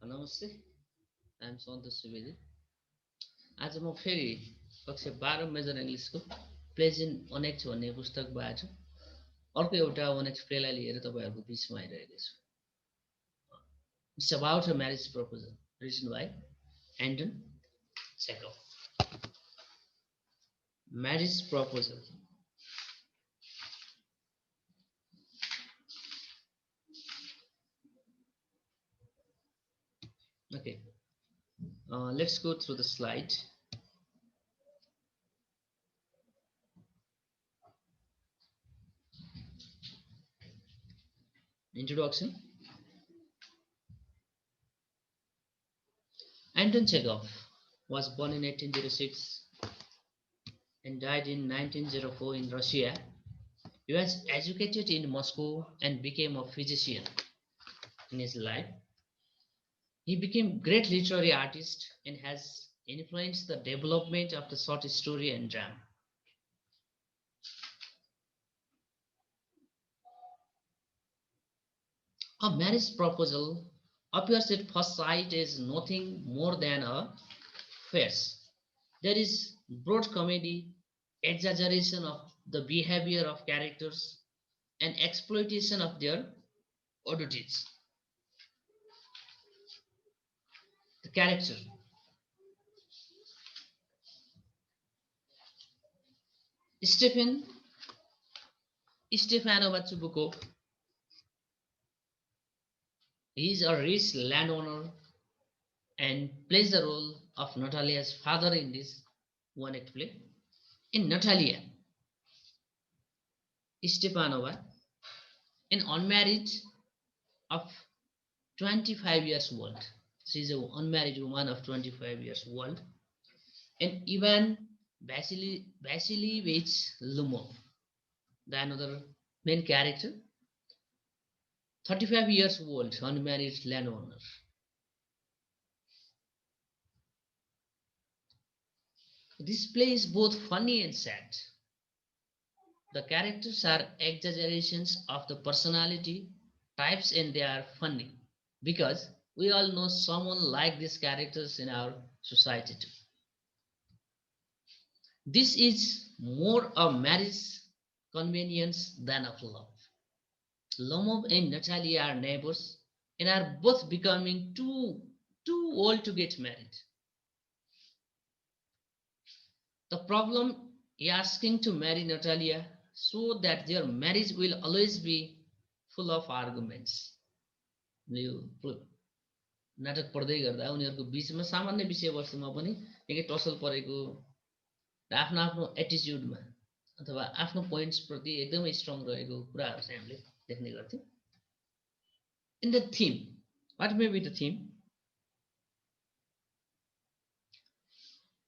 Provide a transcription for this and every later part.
नमस्ते आइएम सन्तोष सुवेदी। आज म फेरि कक्षा 12 मेजर इङ्ग्लिसको प्लेज इन अनेक्स भन्ने पुस्तकबाट अर्को एउटा अनेक्स प्लेलाई लिएर तपाईँहरूको बिचमा आइरहेको छु। It's about a marriage proposal written by Anton Chekhov. Marriage proposal. Okay, let's go through the slide. Introduction. Anton Chekhov was born in 1806 and died in 1904 in Russia. He was educated in Moscow and became a physician in his life. He became a great literary artist and has influenced the development of the short story and drama. A marriage proposal appears at first sight as nothing more than a farce. There is broad comedy, exaggeration of the behavior of characters, and exploitation of their oddities. The character. Stefano Matsubukov. He is a rich landowner and plays the role of Natalia's father in this one act play. In Natalia Stepanova, an unmarried of 25 years old. She is an unmarried woman of 25 years old. And Ivan Vasilievich Lomov, the another main character, 35 years old, unmarried landowner. This play is both funny and sad. The characters are exaggerations of the personality types and they are funny because we all know someone like these characters in our society too. This is more a marriage convenience than of love. Lomov and Natalia are neighbors and are both becoming too old to get married. The problem is asking to marry Natalia so that their marriage will always be full of arguments. नाटक पढ्दै गर्दा उनीहरूको बीचमा सामान्य विषयवस्तुमा पनि निकै tussle परेको र आफ्नो आफ्नो एटिट्युडमा अथवा आफ्नो पोइन्ट्स प्रति एकदमै स्ट्रङ रहेको कुराहरू चाहिँ हामीले देख्ने गर्थ्यौँ. In the theme, what may be the theme?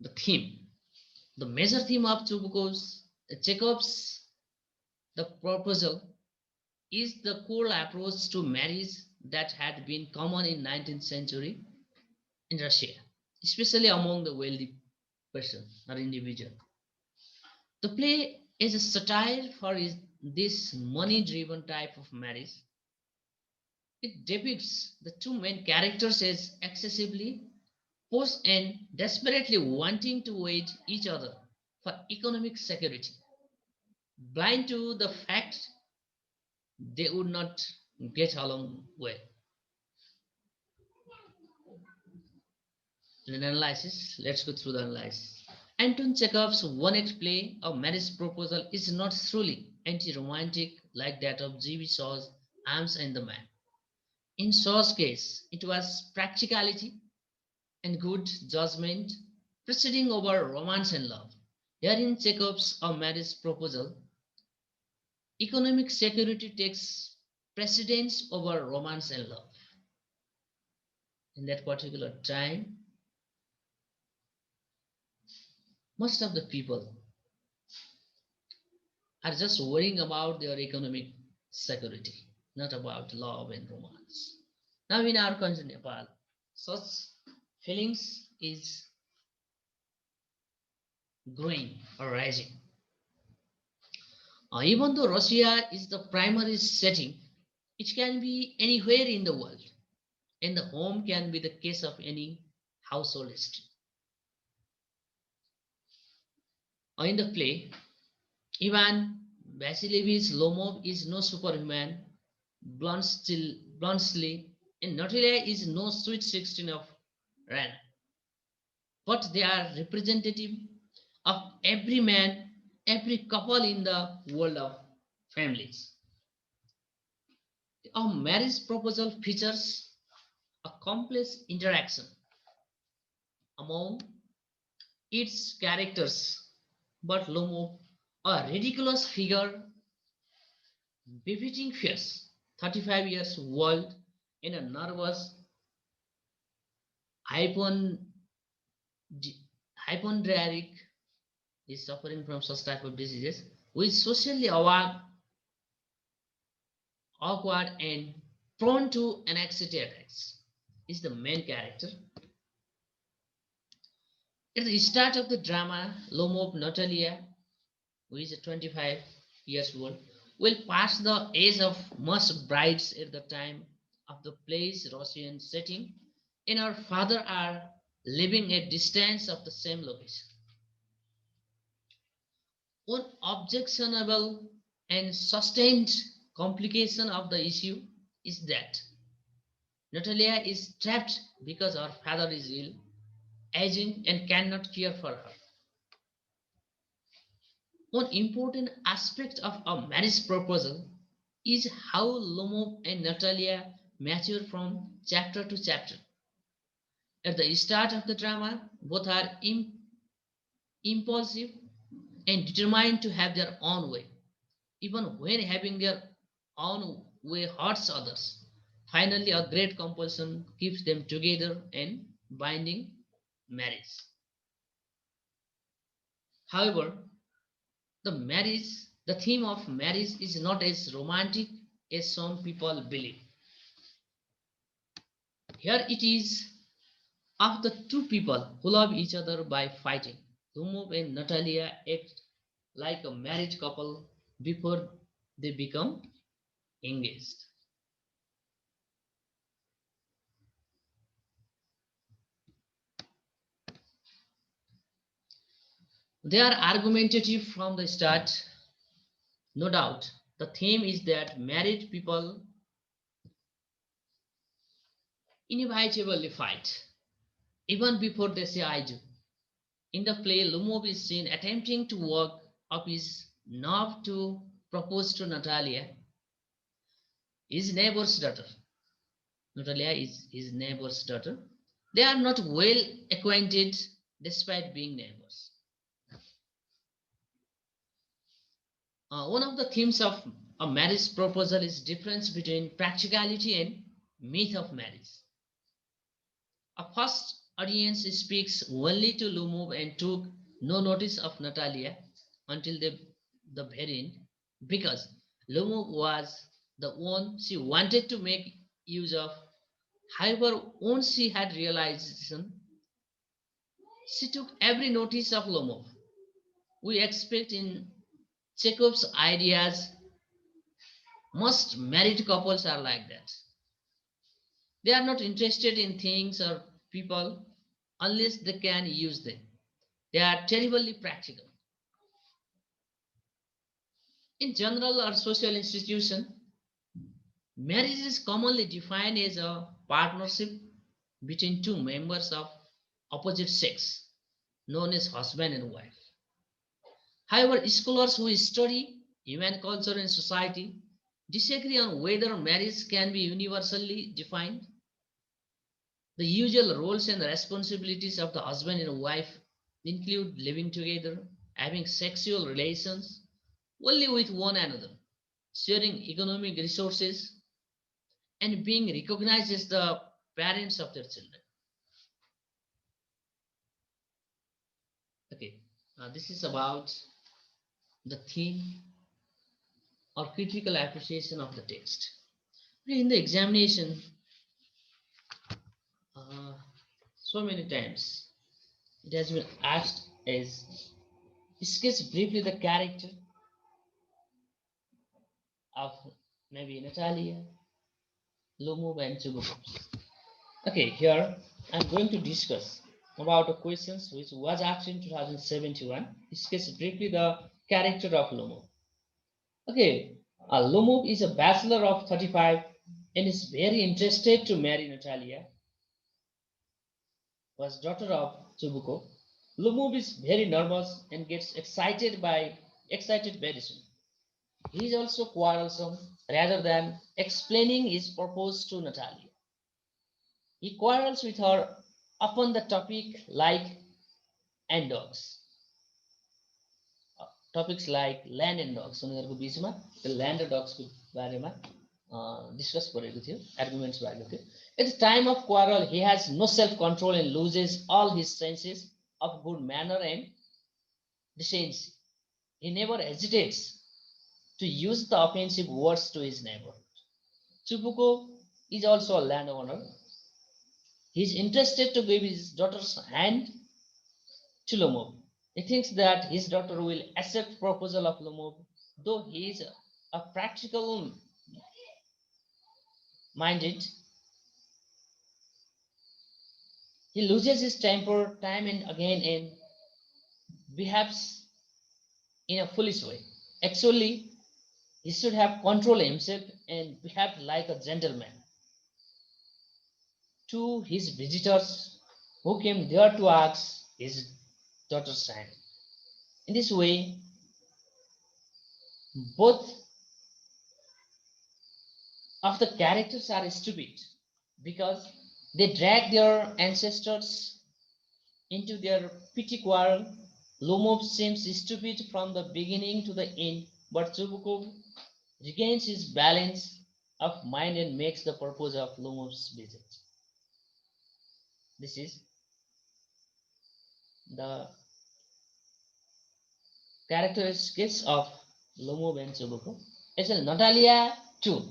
The theme, the major theme of Chekhov's The Proposal is the core approach to marriage that had been common in 19th century in Russia, especially among the wealthy person or individual. The play is a satire for this money-driven type of marriage. It depicts the two main characters as excessively poor and desperately wanting to wed each other for economic security, blind to the fact they would not get along well. An analysis. Let's go through the analysis. Anton Chekhov's one-act play, A Marriage Proposal, is not truly anti-romantic like that of G.B. Shaw's Arms and the Man. In Shaw's case, it was practicality and good judgment preceding over romance and love. Here in Chekhov's A Marriage Proposal, economic security takes precedence over romance and love. In that particular time, most of the people are just worrying about their economic security, not about love and romance. Now in our country, Nepal, such feelings is growing or rising. Even though Russia is the primary setting, it can be anywhere in the world. and the home can be the case of any household history. In the play, Ivan Vasilievich Lomov is no superhuman, Bluntschli, and Natalia is no sweet 16 of Rana, but they are representative of every man, every couple in the world of families. A marriage proposal features a complex interaction among its characters, but Lomov, a ridiculous figure befitting fierce, 35 years old, in a nervous, hypon, hypochondriac, is suffering from such type of diseases, who is socially awkward and prone to anxiety attacks, is the main character. At the start of the drama, Lomov Natalia, who is 25 years old, will pass the age of most brides at the time of the play's Russian setting, and her father are living at distance of the same location. One objectionable and sustained complication of the issue is that Natalia is trapped because her father is ill, aging, and cannot care for her. One important aspect of a marriage proposal is how Lomov and Natalia mature from chapter to chapter. At the start of the drama, both are impulsive and determined to have their own way, even when having their own way hurts others. Finally, a great compulsion keeps them together and binding marriage. However, the theme of marriage is not as romantic as some people believe. Here it is of the two people who love each other by fighting. Lumov and Natalia act like a married couple before they become engaged. They are argumentative from the start, no doubt. The theme is that married people inevitably fight, even before they say I do. In the play, Lumov is seen attempting to work up his nerve to propose to Natalia, his neighbor's daughter. Natalia is his neighbor's daughter. They are not well acquainted despite being neighbors. One of the themes of a marriage proposal is difference between practicality and myth of marriage. A first audience speaks only to Lumov and took no notice of Natalia until the very end because Lumov was the one she wanted to make use of. However, once she had realization, she took every notice of Lomov. We expect in Chekhov's ideas, most married couples are like that. They are not interested in things or people unless they can use them. They are terribly practical. In general or social institution, marriage is commonly defined as a partnership between two members of opposite sex, known as husband and wife. However, scholars who study human culture and society disagree on whether marriage can be universally defined. The usual roles and responsibilities of the husband and wife include living together, having sexual relations only with one another, sharing economic resources, and being recognized as the parents of their children. Okay, this is about the theme or critical appreciation of the text. In the examination, uh, so many times it has been asked as sketch briefly the character of maybe Natalia, Lomov, and Zubov. Okay, here I'm going to discuss about the questions which was asked in 2071. Discuss briefly the character of Lomov. Okay, Lomov is a bachelor of 35 and is very interested to marry Natalia, was daughter of Chubuko. Lomov is very nervous and gets excited very soon. He is also quarrelsome rather than explaining his purpose to Natalia. He quarrels with her upon the topic like and dogs. Topics like land and dogs उनीहरूको बिचमा त्यो land र dogs को बारेमा discuss गरेको थियो arguments भएको थियो. At the time of quarrel he has no self control and loses all his senses of good manner and decency. He never hesitates to use the offensive words to his neighbor. Chubuko is also a landowner. He is interested to give his daughter's hand to Lomov. He thinks that his daughter will accept proposal of Lomov, though he is a practical minded. He loses his temper time and again and behaves in a foolish way. Actually, he should have control himself and behave like a gentleman to his visitors who came there to ask his daughter's hand. In this way, both of the characters are stupid because they drag their ancestors into their petty quarrel. Lomov seems stupid from the beginning to the end, but Chubukov regains his balance of mind and makes the purpose of Lomov's visit. This is the characteristics of Lomov and Chubukov. As well, Natalia too.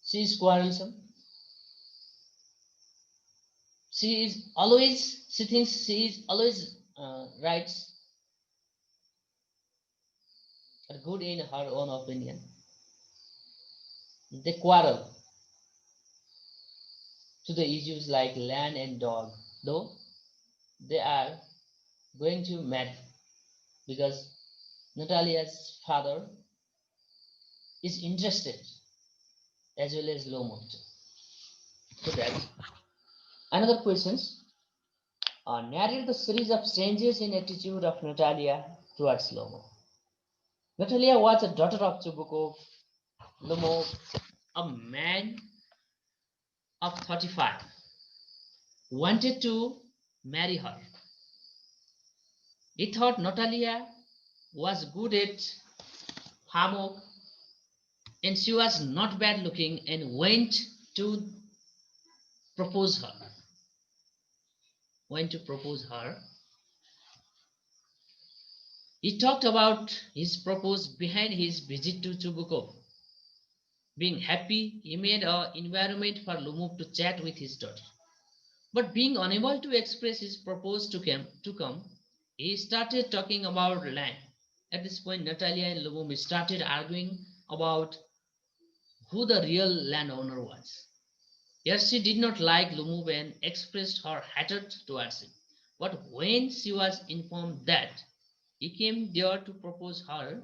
She is quarrelsome. She thinks she is always right or good in her own opinion. They quarrel to the issues like land and dog, though they are going to marry because Natalia's father is interested as well as Lomot. So that's another questions. Narrate the series of changes in attitude of Natalia towards Lomo. Natalia was a daughter of Chubukov. Lomo, a man of 35, wanted to marry her. He thought Natalia was good at hammock and she was not bad looking and to propose her. Went to propose her. He talked about his purpose behind his visit to Chubukov. Being happy, he made an environment for Lumuk to chat with his daughter. But being unable to express his purpose to come, he started talking about land. At this point, Natalia and Lumuk started arguing about who the real landowner was. Yes, she did not like Lumuk and expressed her hatred towards him. But when she was informed that he came there to propose her,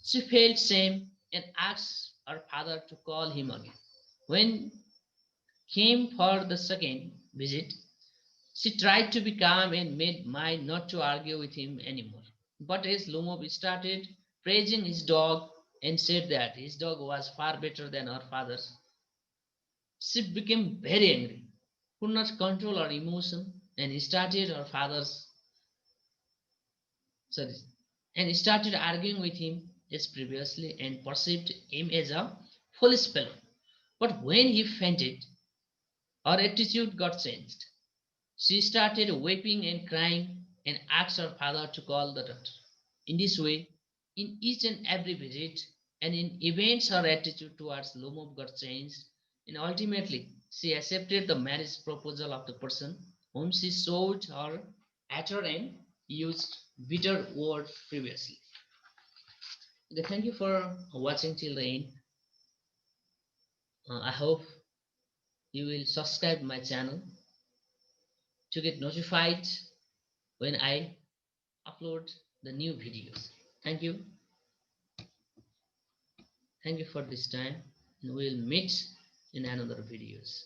she felt shame and asked her father to call him again. When came for the second visit, she tried to be calm and made mind not to argue with him anymore. But as Lomov started praising his dog and said that his dog was far better than her father's, she became very angry, could not control her emotion, and started her father's sorry, and started arguing with him as previously and perceived him as a foolish fellow. But when he fainted, her attitude got changed. She started weeping and crying and asked her father to call the doctor. In this way, in each and every visit and in events, her attitude towards Lomov got changed, and ultimately she accepted the marriage proposal of the person whom she showed her at her and used bitter words previously. Okay, thank you for watching till the end. I hope you will subscribe my channel to get notified when I upload the new videos. Thank you. Thank you for this time, and we'll meet in another videos.